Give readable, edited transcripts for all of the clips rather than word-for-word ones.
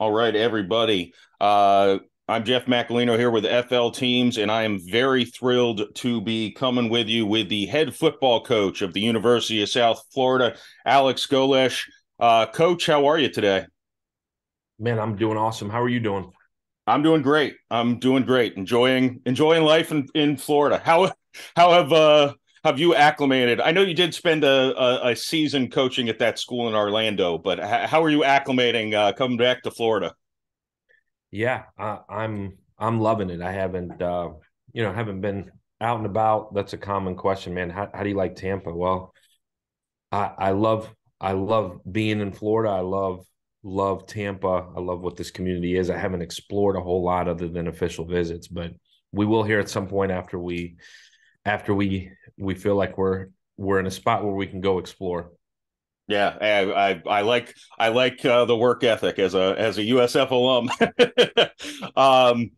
All right, everybody. I'm Jeff Macolino here with FL Teams, and I am very thrilled to be coming with you with the head football coach of the University of South Florida, Alex Golesh. Coach, how are you today? Man, I'm doing awesome. How are you doing? I'm doing great. I'm doing great. Enjoying life in Florida. How have you acclimated? I know you did spend a season coaching at that school in Orlando, but how are you acclimating coming back to Florida? Yeah, I'm loving it. I haven't haven't been out and about. That's a common question, man. How do you like Tampa? Well, I love being in Florida. I love Tampa. I love what this community is. I haven't explored a whole lot other than official visits, but we will here at some point after we feel like we're in a spot where we can go explore. Yeah, I like the work ethic as a USF alum. um,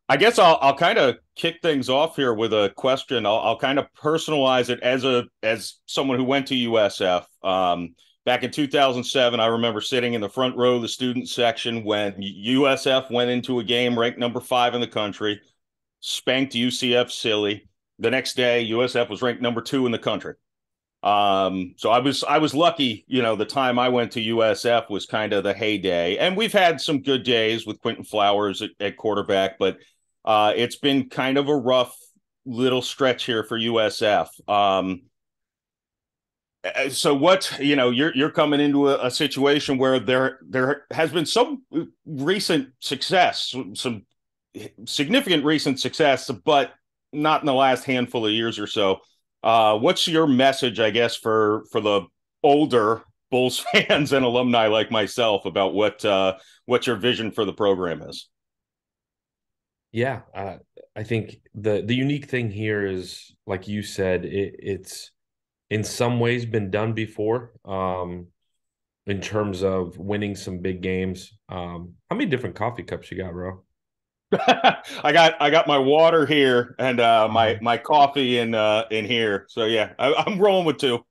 I guess I'll kind of kick things off here with a question. I'll kind of personalize it as someone who went to USF. Back in 2007, I remember sitting in the front row of the student section when USF went into a game ranked number 5 in the country, spanked UCF silly. The next day, USF was ranked number 2 in the country. So I was lucky, the time I went to USF was kind of the heyday. And we've had some good days with Quentin Flowers at quarterback, but it's been kind of a rough little stretch here for USF. So you're coming into a situation where there has been some recent success, some significant recent success, but not in the last handful of years or so. What's your message, I guess, for the older Bulls fans and alumni like myself about what your vision for the program is? Yeah, I think the unique thing here is, like you said, it's in some ways been done before, in terms of winning some big games. How many different coffee cups you got, bro? I got my water here and my Um, my coffee in here. So yeah, I'm rolling with two.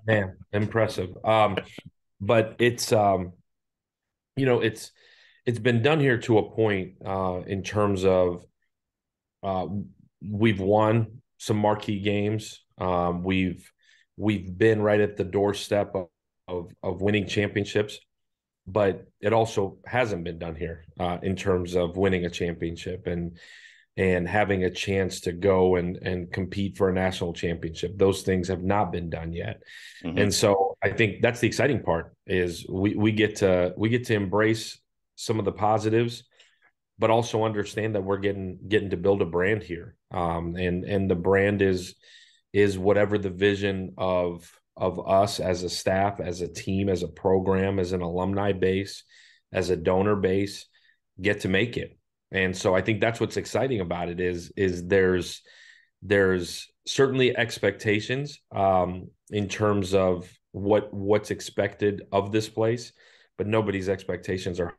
Man, impressive. But it's been done here to a point, in terms of, uh, we've won some marquee games. We've been right at the doorstep of winning championships, but it also hasn't been done here, in terms of winning a championship and having a chance to go and compete for a national championship. Those things have not been done yet. Mm-hmm. And so I think that's the exciting part is we get to embrace some of the positives, but also understand that we're getting to build a brand here. And the brand is whatever the vision of us as a staff, as a team, as a program, as an alumni base, as a donor base, get to make it. And so I think that's what's exciting about it is there's certainly expectations, in terms of what's expected of this place, but nobody's expectations are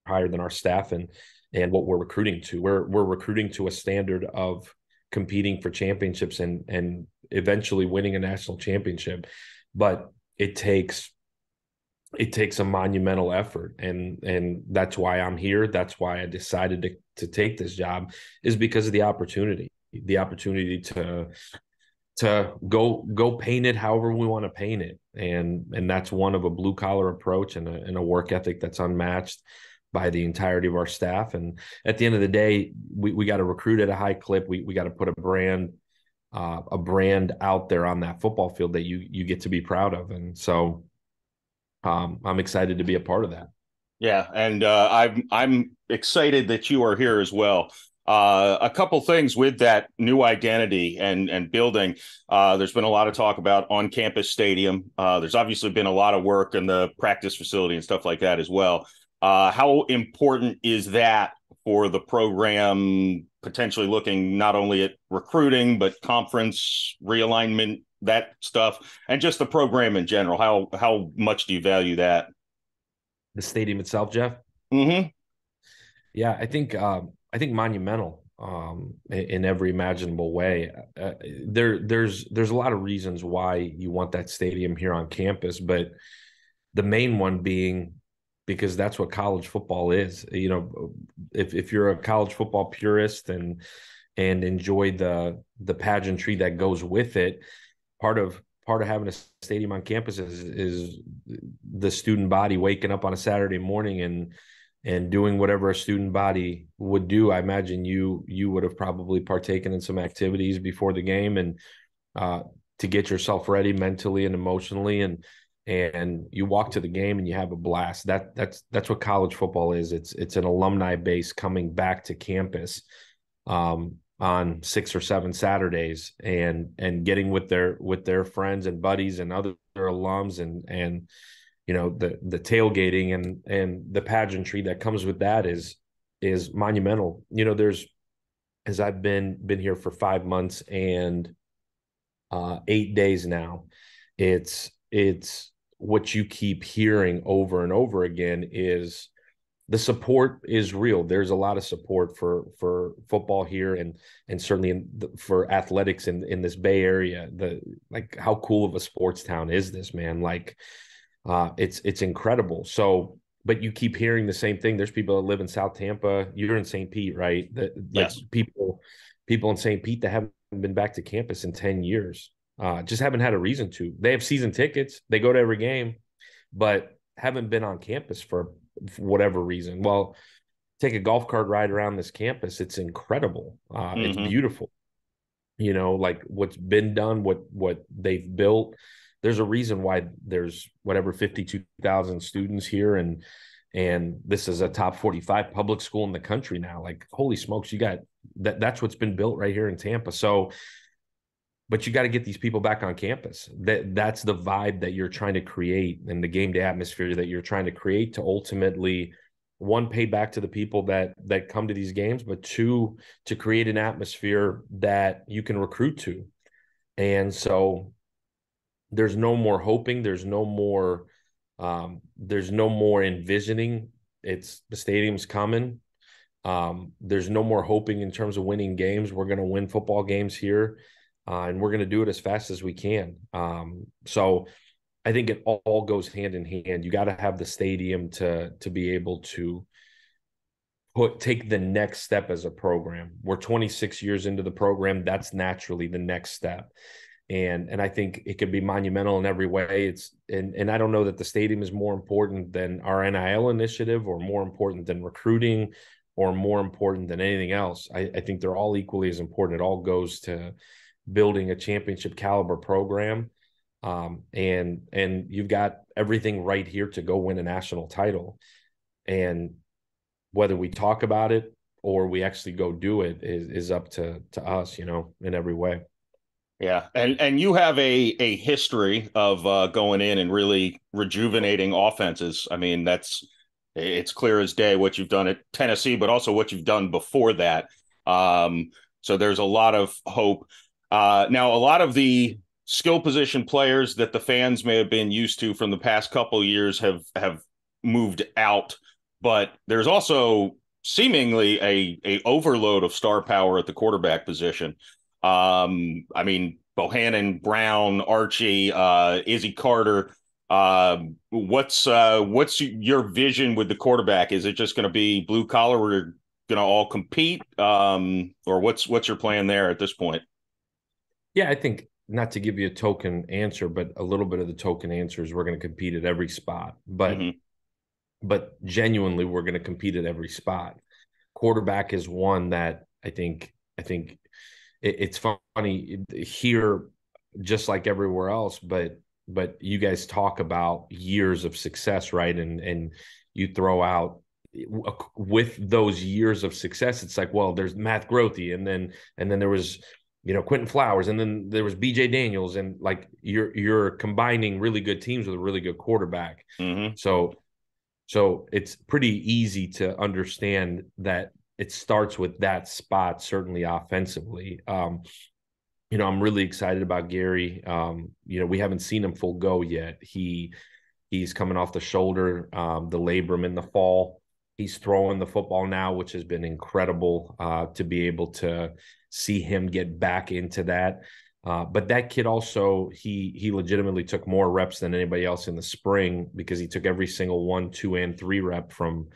higher than our staff and what we're recruiting to. We're recruiting to a standard of competing for championships and eventually winning a national championship. But it takes a monumental effort, and that's why I'm here. That's why I decided to take this job, is because of the opportunity to go paint it however we want to paint it, and that's one of a blue collar approach and a work ethic that's unmatched by the entirety of our staff. And at the end of the day, we got to recruit at a high clip. We got to put a brand out there on that football field that you get to be proud of. And so, I'm excited to be a part of that. Yeah, and I'm excited that you are here as well. A couple things with that new identity and building. There's been a lot of talk about on-campus stadium. There's obviously been a lot of work in the practice facility and stuff like that as well. How important is that for the program potentially looking not only at recruiting but conference realignment, that stuff, and just the program in general? How much do you value that? The stadium itself, Jeff. Mm-hmm. Yeah, I think monumental, in every imaginable way. There's a lot of reasons why you want that stadium here on campus, but the main one being because that's what college football is. You know, if you're a college football purist and enjoy the pageantry that goes with it, part of having a stadium on campus is the student body waking up on a Saturday morning and doing whatever a student body would do. I imagine you would have probably partaken in some activities before the game and uh, to get yourself ready mentally and emotionally, and you walk to the game and you have a blast. That's what college football is. It's an alumni base coming back to campus on 6 or 7 Saturdays and getting with their friends and buddies and other alums and you know the tailgating and the pageantry that comes with that is monumental. You know, there's as I've been here for 5 months and 8 days now, it's what you keep hearing over and over again is the support is real. There's a lot of support for football here and certainly for athletics in this Bay Area. Like how cool of a sports town is this, man? Like it's incredible. So, but you keep hearing the same thing. There's people that live in South Tampa. You're in St. Pete, right? Like Yes. people in St. Pete that haven't been back to campus in 10 years. Just haven't had a reason to. They have season tickets. They go to every game, but haven't been on campus for whatever reason. Well, take a golf cart ride around this campus. It's incredible. It's Mm-hmm. beautiful. You know, like what's been done, what they've built. There's a reason why there's whatever 52,000 students here, and this is a top 45 public school in the country now. Like, holy smokes, you got that's what's been built right here in Tampa. So, but you got to get these people back on campus. That's the vibe that you're trying to create and the game day atmosphere that you're trying to create to ultimately, one, pay back to the people that come to these games, but two, to create an atmosphere that you can recruit to. And so there's no more hoping, there's no more envisioning. It's the stadium's coming. There's no more hoping in terms of winning games. We're going to win football games here, and we're going to do it as fast as we can. So I think it all goes hand in hand. You got to have the stadium to be able to take the next step as a program. We're 26 years into the program. That's naturally the next step. And I think it could be monumental in every way. And I don't know that the stadium is more important than our NIL initiative or more important than recruiting or more important than anything else. I think they're all equally as important. It all goes to building a championship caliber program. And you've got everything right here to go win a national title. And whether we talk about it or we actually go do it is up to us, you know, in every way. Yeah, and you have a history of going in and really rejuvenating offenses. I mean, it's clear as day what you've done at Tennessee, but also what you've done before that. So there's a lot of hope. Now, a lot of the skill position players that the fans may have been used to from the past couple of years have moved out, but there's also seemingly a overload of star power at the quarterback position. I mean, Bohannon, Brown, Archie, Izzy Carter. What's your vision with the quarterback? Is it just going to be blue collar where you're going to all compete? Or what's your plan there at this point? Yeah, I think, not to give you a token answer, but a little bit of the token answer is we're going to compete at every spot. Mm-hmm. But genuinely, we're going to compete at every spot. Quarterback is one that I think it's funny here, just like everywhere else, but you guys talk about years of success, right? And you throw out with those years of success, it's like, well, there's Matt Grothe, and then there was, you know, Quentin Flowers, and then there was BJ Daniels, and like you're combining really good teams with a really good quarterback. Mm-hmm. So it's pretty easy to understand that it starts with that spot, certainly offensively. You know, I'm really excited about Gary. You know, we haven't seen him full go yet. He's coming off the shoulder, the labrum in the fall. He's throwing the football now, which has been incredible to be able to see him get back into that. But that kid also, he legitimately took more reps than anybody else in the spring because he took every single 1, 2, and 3 rep from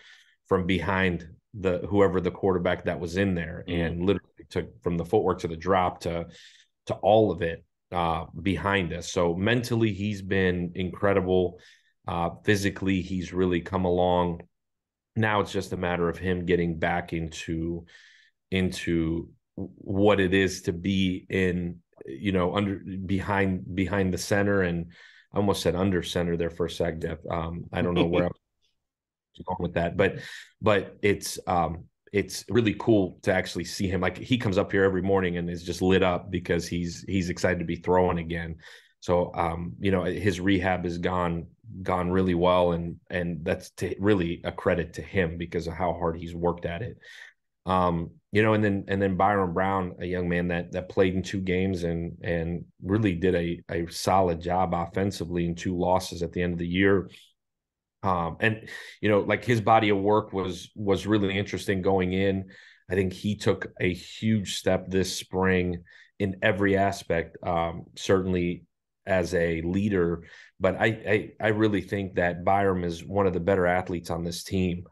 behind the whoever the quarterback that was in there, Mm. and literally took from the footwork to the drop to all of it behind us. So mentally, he's been incredible. Physically, he's really come along. Now it's just a matter of him getting back into what it is to be in, under behind the center. And I almost said under center there for a sec, Jeff. I don't know where I was going with that, but it's really cool to actually see him. Like, he comes up here every morning and is just lit up because he's excited to be throwing again. So his rehab has gone really well, and that's really a credit to him because of how hard he's worked at it. And then Byron Brown, a young man that played in 2 games and really did a solid job offensively in 2 losses at the end of the year. And like, his body of work was really interesting going in. I think he took a huge step this spring in every aspect, certainly as a leader. But I really think that Byram is one of the better athletes on this team,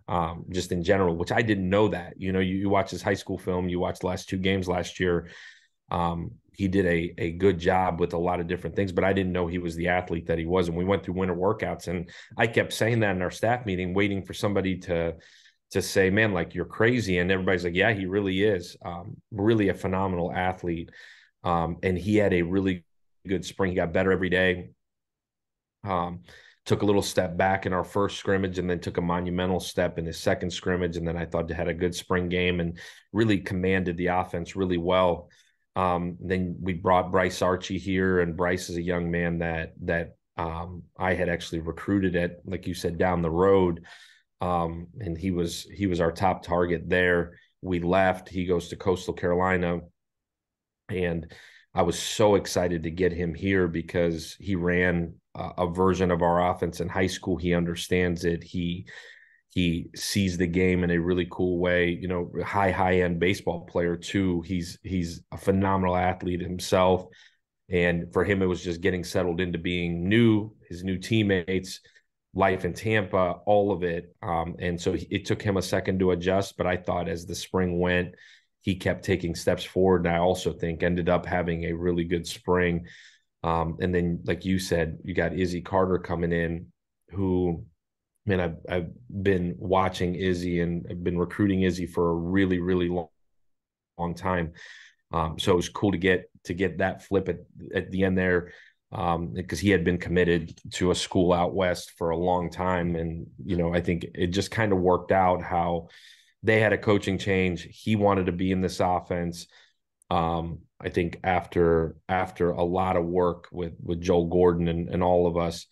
just in general, which I didn't know that. You watch his high school film, you watch the last 2 games last year. He did a good job with a lot of different things, but I didn't know he was the athlete that he was. And we went through winter workouts, and I kept saying that in our staff meeting, waiting for somebody to say, man, like, you're crazy. And everybody's like, yeah, he really is, really a phenomenal athlete. And he had a really good spring. He got better every day. Took a little step back in our first scrimmage, and then took a monumental step in his second scrimmage. And then I thought he had a good spring game and really commanded the offense really well. Then we brought Bryce Archie here, and Bryce is a young man that I had actually recruited at, like you said, down the road. And he was our top target there. We left. He goes to Coastal Carolina, and I was so excited to get him here because he ran a version of our offense in high school. He understands it. He sees the game in a really cool way. High end baseball player too. He's a phenomenal athlete himself. And for him, it was just getting settled into being his new teammates, life in Tampa, all of it. And so it took him a second to adjust. But I thought as the spring went, he kept taking steps forward. And I also think ended up having a really good spring. And then, like you said, you got Izzy Carter coming in, who, man, I've been watching Izzy, and I've been recruiting Izzy for a really, really long time. So it was cool to get that flip at the end there, because he had been committed to a school out west for a long time. And, I think it just kind of worked out how they had a coaching change. He wanted to be in this offense. I think after a lot of work with Joel Gordon and all of us,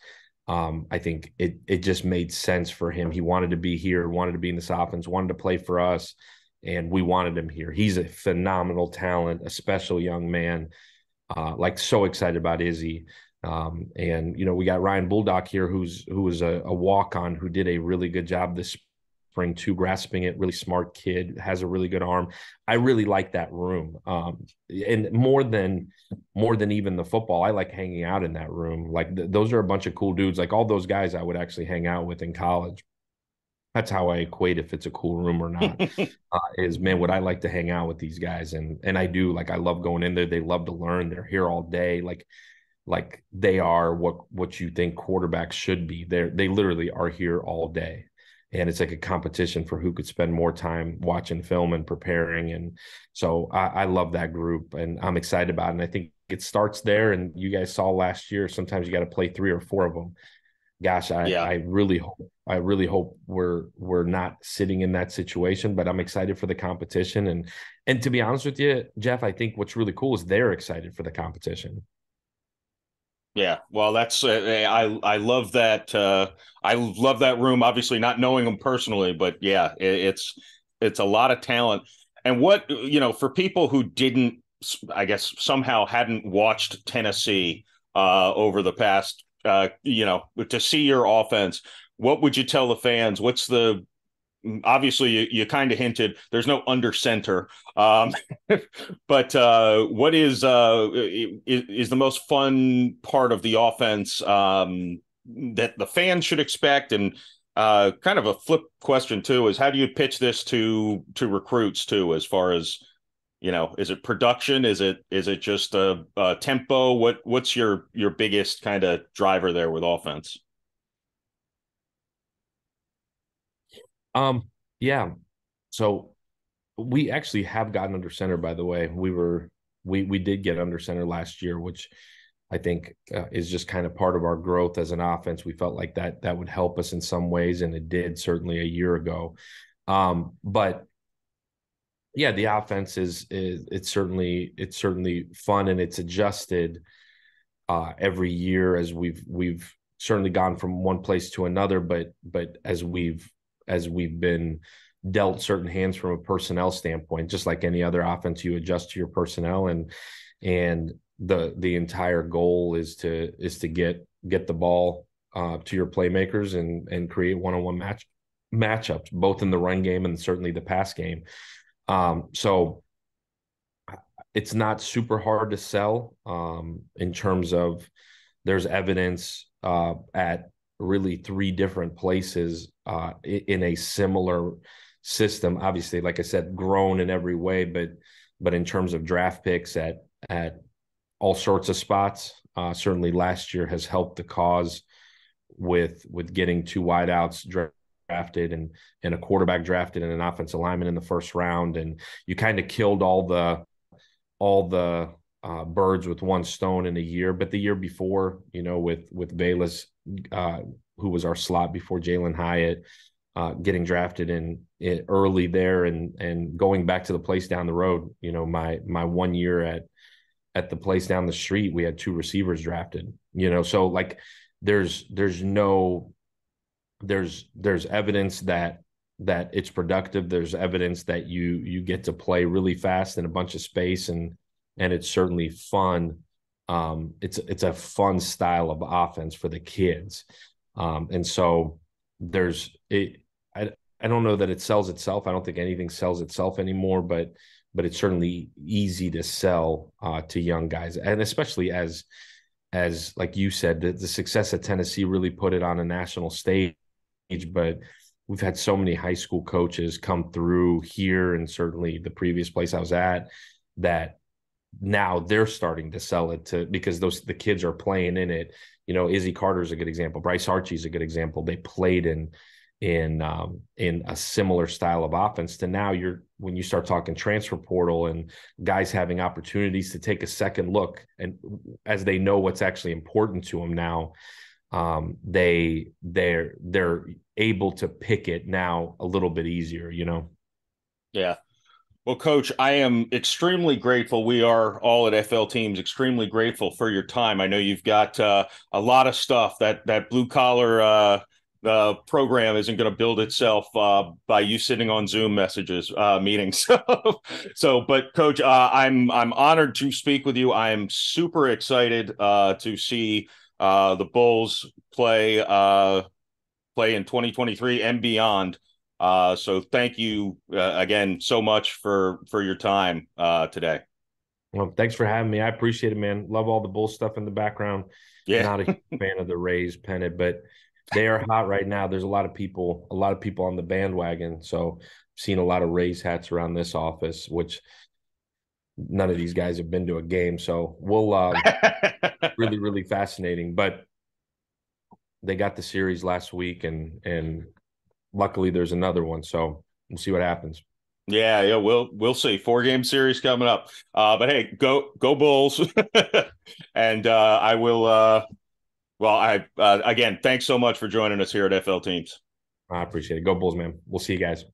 I think it just made sense for him. He wanted to be here, wanted to be in this offense, wanted to play for us, and we wanted him here. He's a phenomenal talent, a special young man. So excited about Izzy. And we got Ryan Bulldog here, who was a walk-on who did a really good job this spring too, grasping it. Really smart kid, has a really good arm. I really like that room. And more than even the football, I like hanging out in that room. Like, those are a bunch of cool dudes. Like, all those guys I would actually hang out with in college. That's how I equate if it's a cool room or not. Is, man, would I like to hang out with these guys? And I do. Like, I love going in there. They love to learn. They're here all day. Like they are what you think quarterbacks should be. They literally are here all day. And it's like a competition for who could spend more time watching film and preparing. And so I love that group, and I'm excited about it. And I think it starts there. And you guys saw last year, sometimes you got to play 3 or 4 of them. Gosh, Yeah. I really hope we're not sitting in that situation, but I'm excited for the competition. And to be honest with you, Jeff, I think what's really cool is they're excited for the competition. Yeah, well, that's I love that. I love that room. Obviously, not knowing them personally, but yeah, it's a lot of talent. And what for people who didn't, I guess somehow hadn't watched Tennessee over the past, to see your offense, what would you tell the fans? What's the obviously you kind of hinted there's no under center, but what is the most fun part of the offense that the fans should expect? And kind of a flip question too is how do you pitch this to recruits too, as far as, is it production, is it just a tempo? What's your biggest kind of driver there with offense? Um, yeah. So we actually have gotten under center, by the way. We did get under center last year, which I think is just kind of part of our growth as an offense. We felt like that would help us in some ways, and it did certainly a year ago. But yeah, the offense is it's certainly fun, and it's adjusted every year as we've certainly gone from one place to another, but as we've been dealt certain hands from a personnel standpoint, just like any other offense, you adjust to your personnel, and the entire goal is to get the ball to your playmakers and create one-on-one matchups, both in the run game and certainly the pass game. So it's not super hard to sell in terms of there's evidence at really three different places in a similar system. Obviously, like I said, grown in every way, but in terms of draft picks at all sorts of spots, certainly last year has helped the cause with getting two wideouts drafted and a quarterback drafted and an offensive lineman in the first round, and you kind of killed all the birds with one stone in a year. But the year before, with Bayless, who was our slot before Jalen Hyatt, getting drafted in early there, and going back to the place down the road. My 1 year at the place down the street, we had two receivers drafted. So like there's evidence that it's productive. There's evidence that you get to play really fast in a bunch of space, and it's certainly fun. It's a fun style of offense for the kids. And so there's it. I don't know that it sells itself. I don't think anything sells itself anymore, but it's certainly easy to sell to young guys, and especially as like you said, the success at Tennessee really put it on a national stage. But we've had so many high school coaches come through here, and certainly the previous place I was at, that now they're starting to sell it because the kids are playing in it. Izzy Carter is a good example. Bryce Archie is a good example. They played in a similar style of offense to now when you start talking transfer portal and guys having opportunities to take a second look, and as they know what's actually important to them now, they're able to pick it now a little bit easier. Yeah. Well, Coach, I am extremely grateful. We are all at FL Teams extremely grateful for your time. I know you've got a lot of stuff that blue collar program isn't going to build itself by you sitting on Zoom meetings. But Coach, I'm honored to speak with you. I am super excited to see the Bulls play in 2023 and beyond. So thank you again so much for your time today. Well, thanks for having me. I appreciate it, man. Love all the Bull stuff in the background. Yeah. Not a huge fan of the Rays pennant, but they are hot right now. There's a lot of people on the bandwagon. So I've seen a lot of Rays hats around this office, which none of these guys have been to a game. So we'll really, really fascinating. But they got the series last week, and luckily there's another one. So we'll see what happens. Yeah, we'll see. 4-game series coming up. But hey, go Bulls. And I will I again, thanks so much for joining us here at FL Teams. I appreciate it. Go Bulls, man. We'll see you guys.